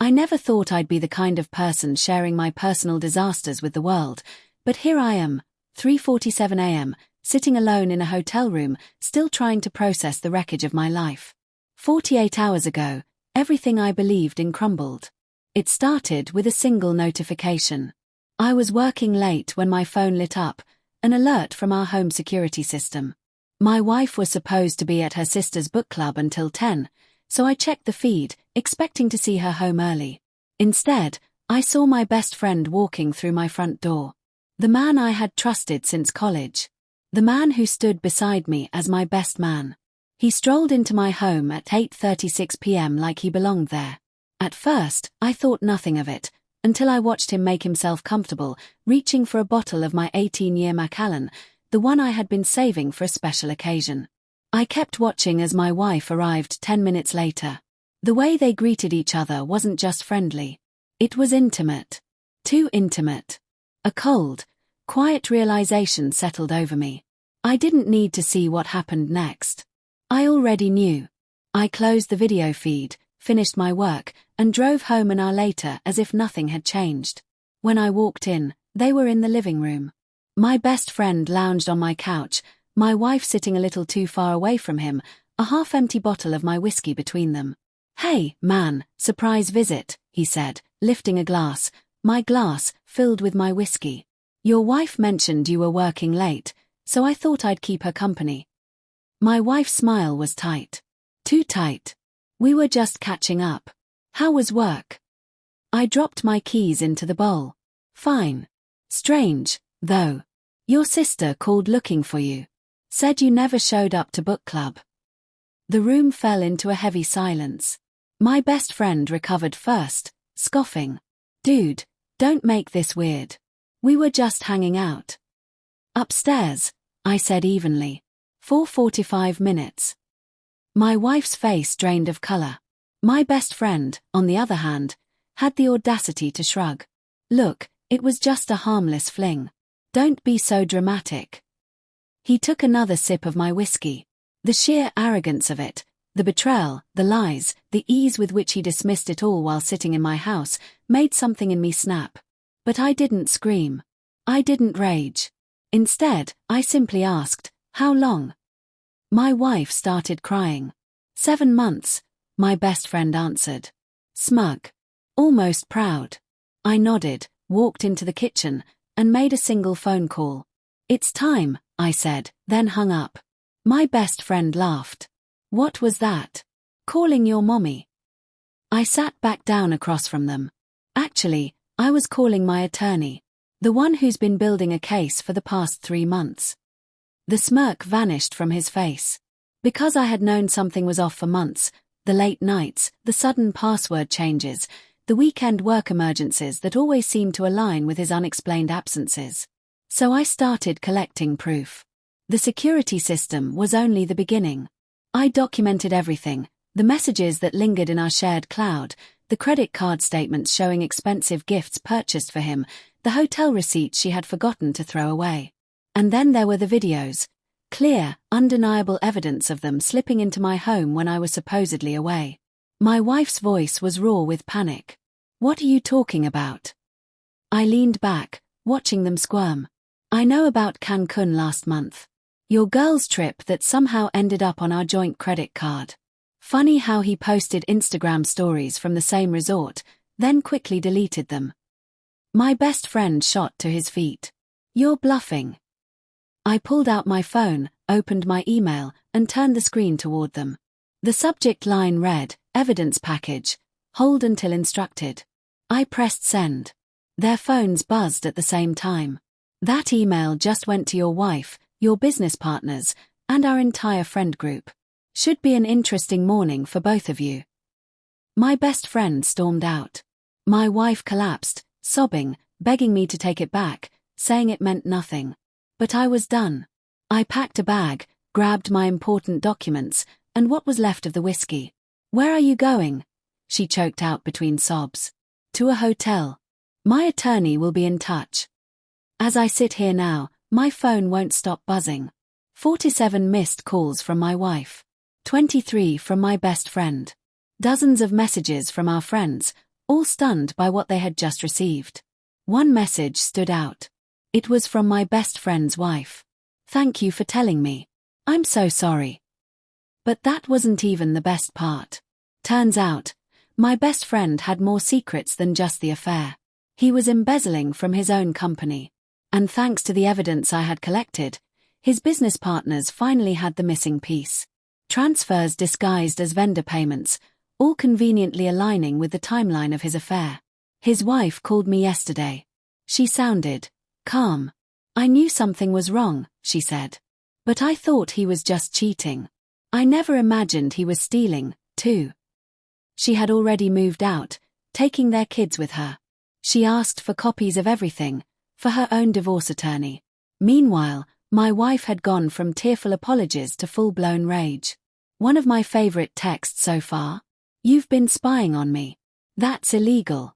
I never thought I'd be the kind of person sharing my personal disasters with the world, but here I am, 3:47 a.m., sitting alone in a hotel room, still trying to process the wreckage of my life. 48 hours ago, everything I believed in crumbled. It started with a single notification. I was working late when my phone lit up, an alert from our home security system. My wife was supposed to be at her sister's book club until 10, so I checked the feed, expecting to see her home early. Instead, I saw my best friend walking through my front door. The man I had trusted since college. The man who stood beside me as my best man. He strolled into my home at 8:36 p.m. like he belonged there. At first, I thought nothing of it, until I watched him make himself comfortable, reaching for a bottle of my 18-year Macallan, the one I had been saving for a special occasion. I kept watching as my wife arrived 10 minutes later. The way they greeted each other wasn't just friendly. It was intimate. Too intimate. A cold, quiet realization settled over me. I didn't need to see what happened next. I already knew. I closed the video feed, finished my work, and drove home an hour later as if nothing had changed. When I walked in, they were in the living room. My best friend lounged on my couch, my wife sitting a little too far away from him, a half-empty bottle of my whiskey between them. "Hey, man, surprise visit," he said, lifting a glass, my glass filled with my whiskey. "Your wife mentioned you were working late, so I thought I'd keep her company." My wife's smile was tight. Too tight. We were just catching up. How was work? I dropped my keys into the bowl. Fine. Strange, though. Your sister called looking for you. Said you never showed up to book club. The room fell into a heavy silence. My best friend recovered first, scoffing. "Dude, don't make this weird. We were just hanging out." "Upstairs," I said evenly. "For 45 minutes. My wife's face drained of color. My best friend, on the other hand, had the audacity to shrug. "Look, it was just a harmless fling. Don't be so dramatic." He took another sip of my whiskey. The sheer arrogance of it, the betrayal, the lies, the ease with which he dismissed it all while sitting in my house, made something in me snap. But I didn't scream. I didn't rage. Instead, I simply asked, "How long?" My wife started crying. 7 months, my best friend answered. Smug. Almost proud. I nodded, walked into the kitchen, and made a single phone call. "It's time," I said, then hung up. My best friend laughed. "What was that? Calling your mommy?" I sat back down across from them. Actually, I was calling my attorney. The one who's been building a case for the past 3 months. The smirk vanished from his face. Because I had known something was off for months, the late nights, the sudden password changes, the weekend work emergencies that always seemed to align with his unexplained absences. So I started collecting proof. The security system was only the beginning. I documented everything, the messages that lingered in our shared cloud, the credit card statements showing expensive gifts purchased for him, the hotel receipts she had forgotten to throw away. And then there were the videos. Clear, undeniable evidence of them slipping into my home when I was supposedly away. My wife's voice was raw with panic. "What are you talking about?" I leaned back, watching them squirm. "I know about Cancun last month. Your girl's trip that somehow ended up on our joint credit card. Funny how he posted Instagram stories from the same resort, then quickly deleted them." My best friend shot to his feet. "You're bluffing." I pulled out my phone, opened my email, and turned the screen toward them. The subject line read, "Evidence package. Hold until instructed." I pressed send. Their phones buzzed at the same time. "That email just went to your wife, your business partners, and our entire friend group. Should be an interesting morning for both of you." My best friend stormed out. My wife collapsed, sobbing, begging me to take it back, saying it meant nothing. But I was done. I packed a bag, grabbed my important documents, and what was left of the whiskey. "Where are you going?" she choked out between sobs. "To a hotel. My attorney will be in touch." As I sit here now, my phone won't stop buzzing. 47 missed calls from my wife. 23 from my best friend. Dozens of messages from our friends, all stunned by what they had just received. One message stood out. It was from my best friend's wife. "Thank you for telling me. I'm so sorry." But that wasn't even the best part. Turns out, my best friend had more secrets than just the affair. He was embezzling from his own company. And thanks to the evidence I had collected, his business partners finally had the missing piece. Transfers disguised as vendor payments, all conveniently aligning with the timeline of his affair. His wife called me yesterday. She sounded calm. "I knew something was wrong," she said. "But I thought he was just cheating. I never imagined he was stealing, too." She had already moved out, taking their kids with her. She asked for copies of everything, for her own divorce attorney. Meanwhile, my wife had gone from tearful apologies to full-blown rage. One of my favorite texts so far? "You've been spying on me. That's illegal."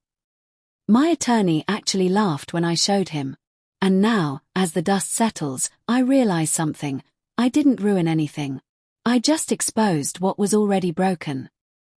My attorney actually laughed when I showed him. And now, as the dust settles, I realize something. I didn't ruin anything. I just exposed what was already broken.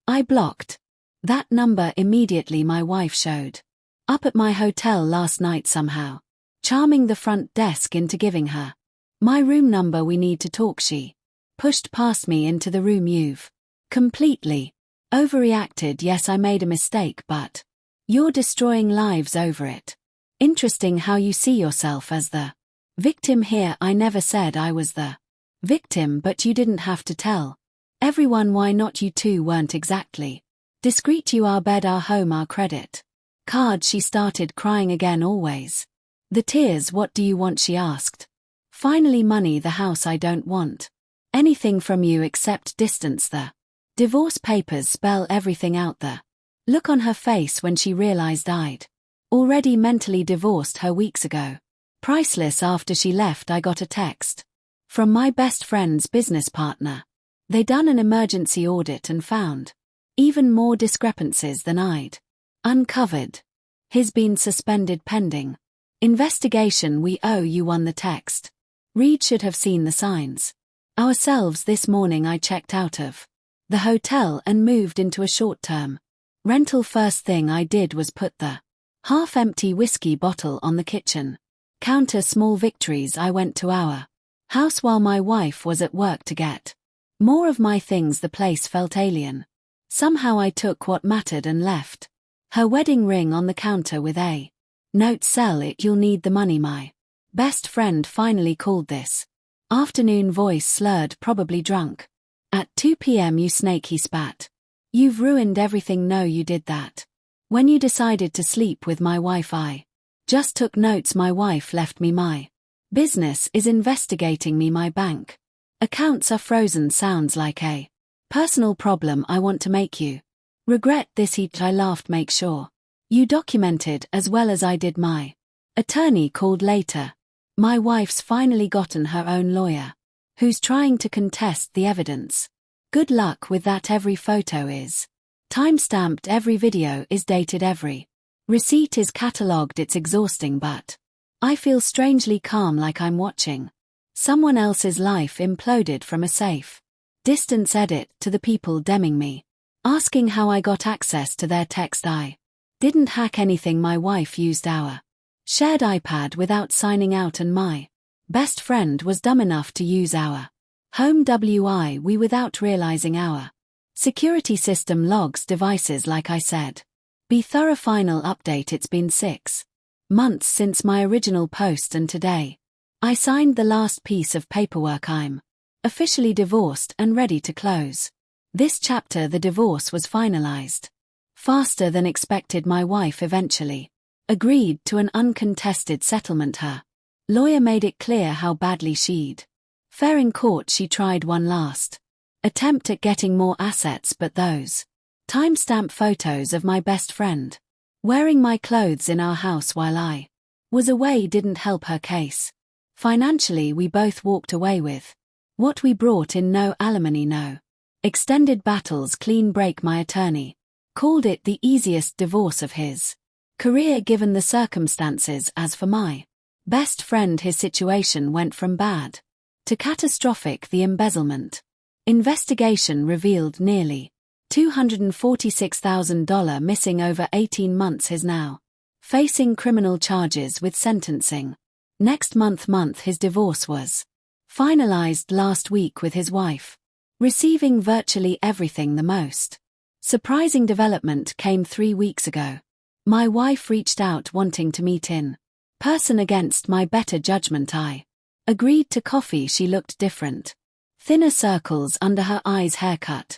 I blocked that number immediately. My wife showed up at my hotel last night somehow, charming the front desk into giving her my room number. "We need to talk." She pushed past me into the room. "You've completely overreacted." "Yes, I made a mistake, but you're destroying lives over it. Interesting how you see yourself as the victim here." "I never said I was the victim, but you didn't have to tell everyone. Why not? You two weren't exactly discreet. You our bed, our home, our credit card." She started crying again. Always the tears. "What do you want?" she asked. "Finally, money, the house. I don't want anything from you except distance. The divorce papers spell everything out." The look on her face when she realized I'd already mentally divorced her weeks ago. Priceless. After she left, I got a text from my best friend's business partner. They'd done an emergency audit and found even more discrepancies than I'd uncovered. "He's been suspended pending investigation. We owe you one." The text read. Should have seen the signs ourselves this morning. I checked out of the hotel and moved into a short-term rental. First thing I did was put the half-empty whiskey bottle on the kitchen counter. Small victories. I went to our house while my wife was at work to get more of my things. The place felt alien. Somehow I took what mattered and left her wedding ring on the counter with a note: "Sell it, you'll need the money." My best friend finally called this afternoon, voice slurred, probably drunk. "At 2 p.m. you snake," he spat. "You've ruined everything." "No, you did that when you decided to sleep with my wife. I just took notes. My wife left me. My business is investigating me. My bank accounts are frozen." Sounds like a personal problem. "I want to make you regret this." I laughed. "Make sure you documented as well as I did." My attorney called later. My wife's finally gotten her own lawyer, who's trying to contest the evidence. Good luck with that. Every photo is time-stamped, every video is dated, every receipt is catalogued. It's exhausting, but I feel strangely calm, like I'm watching someone else's life imploded from a safe distance. Edit to the people DMing me, asking how I got access to their text. I didn't hack anything. My wife used our shared iPad without signing out, and my best friend was dumb enough to use our home WI without realizing our security system logs devices. Like I said, be thorough. Final update. It's been 6 months since my original post, and today I signed the last piece of paperwork. I'm officially divorced and ready to close this chapter. The divorce was finalized faster than expected. My wife eventually agreed to an uncontested settlement. Her lawyer made it clear how badly she'd fare in court. She tried one last attempt at getting more assets, but those timestamp photos of my best friend wearing my clothes in our house while I was away didn't help her case. Financially, we both walked away with what we brought in. No alimony, no extended battles, clean break. My attorney called it the easiest divorce of his career given the circumstances. As for my best friend, his situation went from bad to catastrophic. The embezzlement investigation revealed nearly $246,000 missing over 18 months. His now facing criminal charges with sentencing. Next month his divorce was finalized last week with his wife receiving virtually everything. The most surprising development came 3 weeks ago. My wife reached out wanting to meet in person. Against my better judgment, I agreed to coffee. She looked different. Thinner circles under her eyes, haircut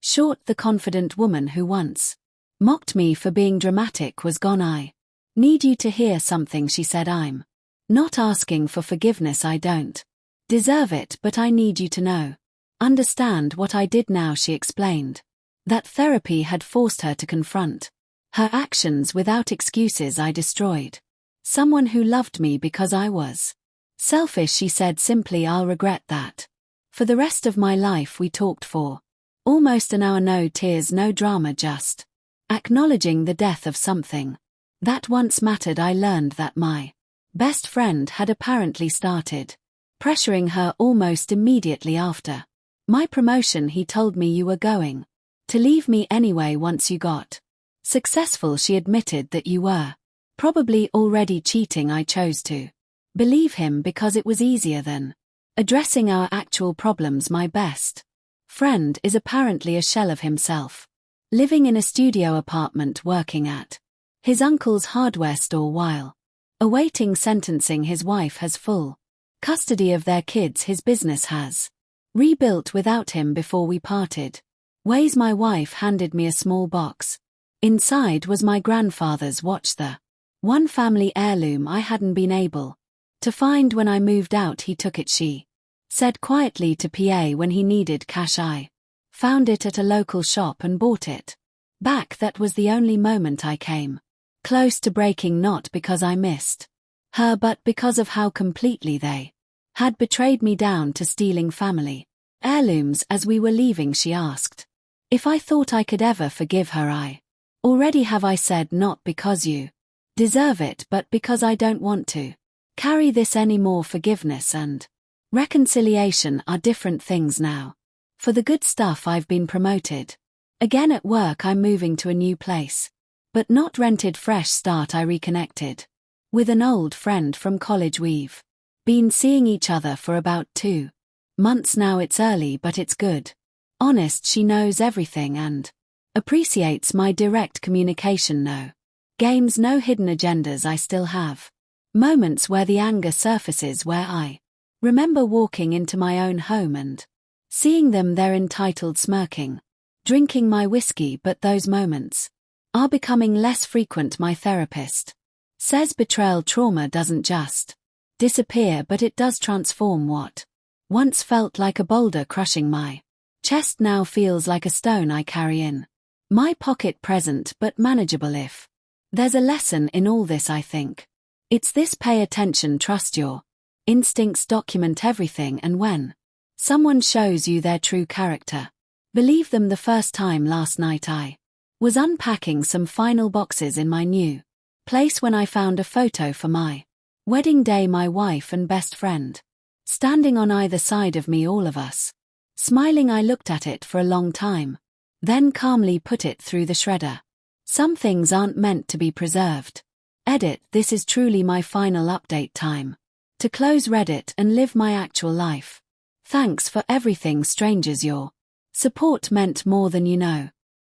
short. The confident woman who once mocked me for being dramatic was gone. I need you to hear something, she said. I'm not asking for forgiveness. I don't deserve it, but I need you to know. Understand what I did now, she explained. That therapy had forced her to confront her actions without excuses. I destroyed someone who loved me because I was selfish, she said simply. I'll regret that for the rest of my life. We talked for almost an hour. No tears, no drama, just acknowledging the death of something that once mattered. I learned that my best friend had apparently started pressuring her almost immediately after my promotion. He told me, you were going to leave me anyway once you got successful. She admitted that you were probably already cheating. I chose to believe him because it was easier than addressing our actual problems. My best friend is apparently a shell of himself, living in a studio apartment, working at his uncle's hardware store while awaiting sentencing. His wife has full custody of their kids. His business has rebuilt without him. Before we parted ways, my wife handed me a small box. Inside was my grandfather's watch, the one family heirloom I hadn't been able to find when I moved out. He took it, she said quietly to PA, when he needed cash. I found it at a local shop and bought it back. That was the only moment I came close to breaking, not because I missed her, but because of how completely they had betrayed me. Down to stealing family heirlooms. As we were leaving, she asked if I thought I could ever forgive her. I already have, I said, not because you deserve it, but because I don't want to carry this anymore. Forgiveness and reconciliation are different things now. For the good stuff, I've been promoted again at work. I'm moving to a new place, but not rented. Fresh start. I reconnected with an old friend from college. We've been seeing each other for about 2 months now. It's early, but it's good. Honest, she knows everything and appreciates my direct communication. No games, no hidden agendas. I still have moments where the anger surfaces, where I remember walking into my own home and seeing them there, entitled, smirking, drinking my whiskey, but those moments are becoming less frequent. My therapist says betrayal trauma doesn't just disappear, but it does transform. What once felt like a boulder crushing my chest now feels like a stone I carry in my pocket. Present but manageable. If there's a lesson in all this, I think it's this: pay attention, trust your instincts, document everything, and when someone shows you their true character, believe them. The first time last night, I was unpacking some final boxes in my new place when I found a photo for my wedding day. My wife and best friend standing on either side of me, all of us smiling. I looked at it for a long time, then calmly put it through the shredder. Some things aren't meant to be preserved. Edit. This is truly my final update. Time to close Reddit and live my actual life. Thanks for everything, strangers. Your support meant more than you know.